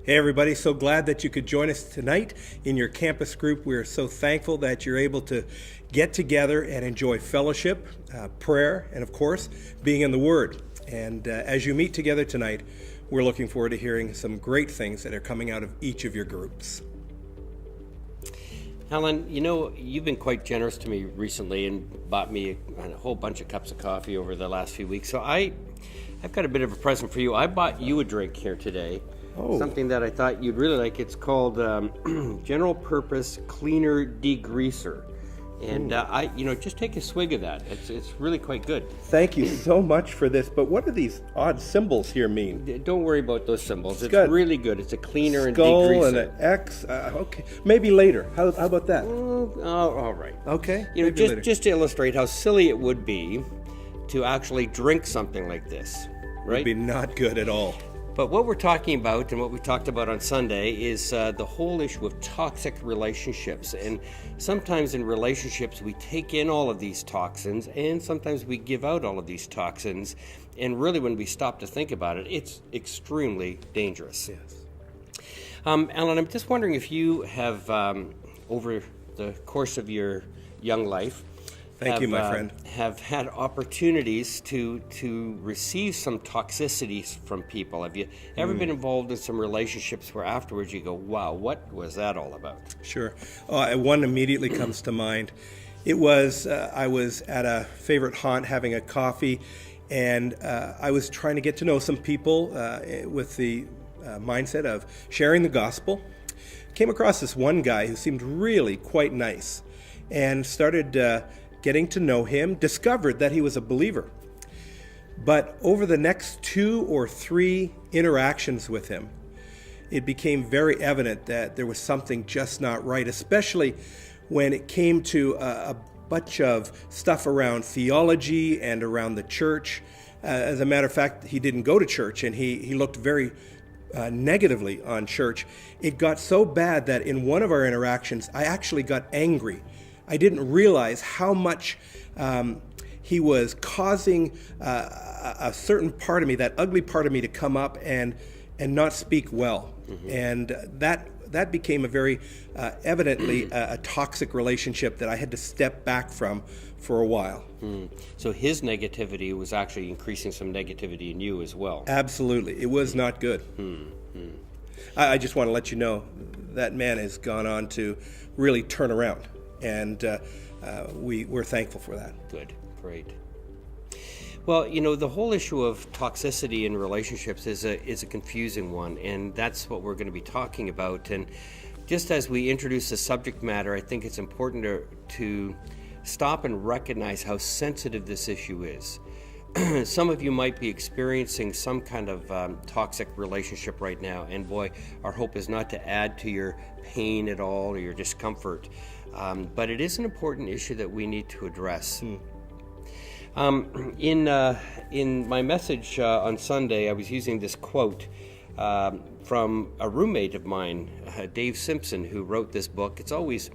Hey everybody, so glad that you could join us tonight in your campus group. We're so thankful that you're able to get together and enjoy fellowship, prayer, and of course, being in the Word. And as you meet together tonight, we're looking forward to hearing some great things that are coming out of each of your groups. Alan, you know, you've been quite generous to me recently and bought me a whole bunch of cups of coffee over the last few weeks. So I've got a bit of a present for you. I bought you a drink here today. Oh. Something that I thought you'd really like. It's called General Purpose Cleaner Degreaser. And just take a swig of that. It's really quite good. Thank you so much for this, but what do these odd symbols here mean? Don't worry about those symbols. It's got really good. It's a cleaner and skull degreaser. and an X. Okay, maybe later. How about that? All right. Okay. You know, maybe later. just to illustrate how silly it would be to actually drink something like this, right? Would be not good at all. But what we're talking about and what we talked about on Sunday is the whole issue of toxic relationships. And sometimes in relationships we take in all of these toxins and sometimes we give out all of these toxins. And really when we stop to think about it, it's extremely dangerous. Yes. Alan, I'm just wondering if you have, over the course of your young life, Thank you, my friend. Have had opportunities to receive some toxicities from people. Have you ever been involved in some relationships where afterwards you go, wow, what was that all about? Sure. One immediately comes to mind. It was, I was at a favorite haunt having a coffee, and I was trying to get to know some people with the mindset of sharing the gospel. Came across this one guy who seemed really quite nice and started getting to know him, discovered that he was a believer. But over the next 2 or 3 interactions with him, it became very evident that there was something just not right, especially when it came to a bunch of stuff around theology and around the church. As a matter of fact, he didn't go to church, and he looked very negatively on church. It got so bad that in one of our interactions, I actually got angry. I didn't realize how much he was causing a certain part of me, that ugly part of me, to come up and not speak well. Mm-hmm. And that became a very evidently a toxic relationship that I had to step back from for a while. So his negativity was actually increasing some negativity in you as well. Absolutely. It was not good. I just want to let you know that man has gone on to really turn around. And we're thankful for that. Good, great. Well, you know, the whole issue of toxicity in relationships is a confusing one, and that's what we're going to be talking about. And just as we introduce the subject matter, I think it's important to stop and recognize how sensitive this issue is. Some of you might be experiencing some kind of toxic relationship right now, and boy, our hope is not to add to your pain at all or your discomfort. But it is an important issue that we need to address. In my message on Sunday, I was using this quote from a roommate of mine, David Simpson, who wrote this book. It's always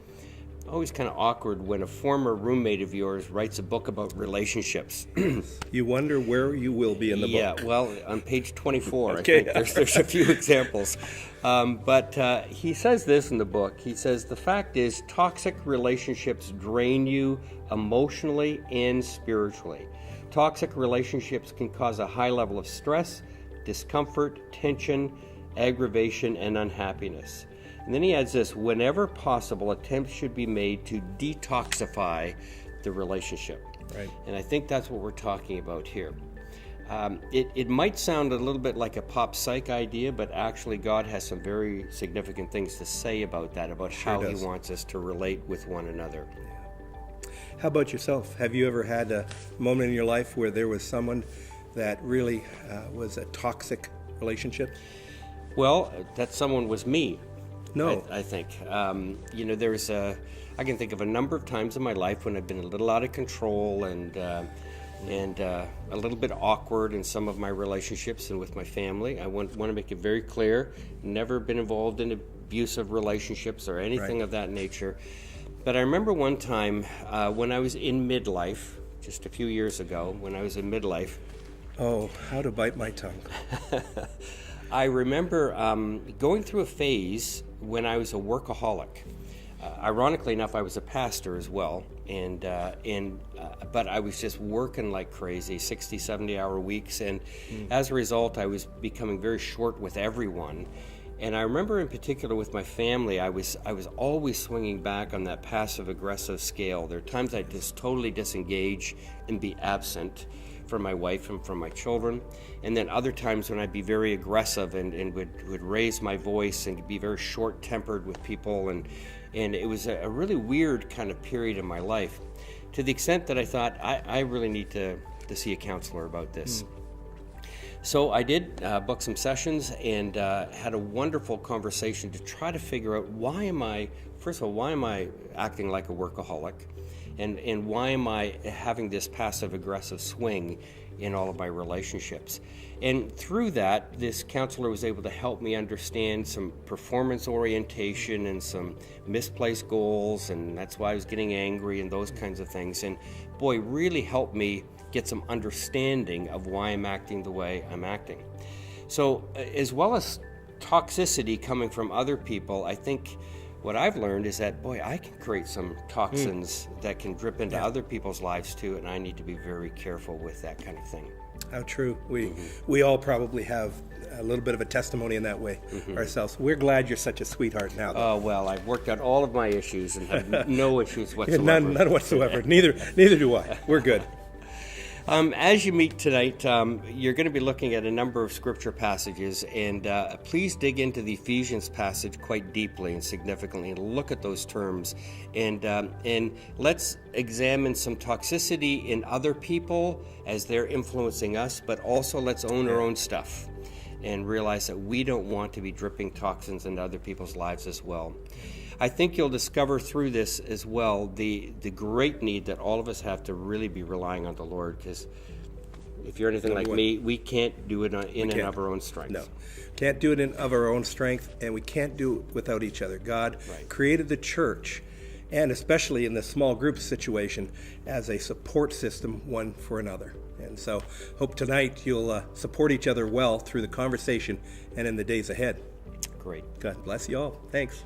kind of awkward when a former roommate of yours writes a book about relationships. You wonder where you will be in the book. Yeah, well, on page 24, Okay. I think there's a few examples. But he says this in the book. He says, the fact is, toxic relationships drain you emotionally and spiritually. Toxic relationships can cause a high level of stress, discomfort, tension, aggravation, and unhappiness. And then he adds this: whenever possible, attempts should be made to detoxify the relationship. Right. And I think that's what we're talking about here. It might sound a little bit like a pop psych idea, but actually God has some very significant things to say about that, about how He wants us to relate with one another. How about yourself? Have you ever had a moment in your life where there was someone that really was a toxic relationship? Well, that someone was me. No. I think. I can think of a number of times in my life when I've been a little out of control and a little bit awkward in some of my relationships and with my family. I want to make it very clear, never been involved in abusive relationships or anything of that nature. But I remember one time when I was in midlife, just a few years ago, when I was in midlife. Oh, how to bite my tongue. I remember going through a phase when I was a workaholic. Ironically enough, I was a pastor as well, but I was just working like crazy, 60, 70-hour weeks, and as a result, I was becoming very short with everyone. And I remember in particular with my family, I was always swinging back on that passive-aggressive scale. There are times I'd just totally disengage and be absent from my wife and from my children, and then other times when I'd be very aggressive and would raise my voice and be very short-tempered with people, and it was a really weird kind of period in my life, to the extent that I thought I really need to see a counselor about this. So I did book some sessions and had a wonderful conversation to try to figure out why am I acting like a workaholic, and why am I having this passive-aggressive swing in all of my relationships. And through that, this counselor was able to help me understand some performance orientation and some misplaced goals, and that's why I was getting angry and those kinds of things. And boy, really helped me get some understanding of why I'm acting the way I'm acting. So as well as toxicity coming from other people, I think what I've learned is that, boy, I can create some toxins that can drip into other people's lives too, and I need to be very careful with that kind of thing. How true. We all probably have a little bit of a testimony in that way ourselves. We're glad you're such a sweetheart now, though. Oh, well, I've worked out all of my issues and have no issues whatsoever. None whatsoever. Neither do I. We're good. As you meet tonight, you're going to be looking at a number of scripture passages, and please dig into the Ephesians passage quite deeply and significantly and look at those terms, and let's examine some toxicity in other people as they're influencing us, but also let's own our own stuff and realize that we don't want to be dripping toxins into other people's lives as well. I think you'll discover through this as well the great need that all of us have to really be relying on the Lord, because if you're anything like me, we can't do it in and of our own strength. No, can't do it in of our own strength, and we can't do it without each other. God created the church, and especially in the small group situation, as a support system one for another. And so hope tonight you'll support each other well through the conversation and in the days ahead. Great. God bless you all. Thanks.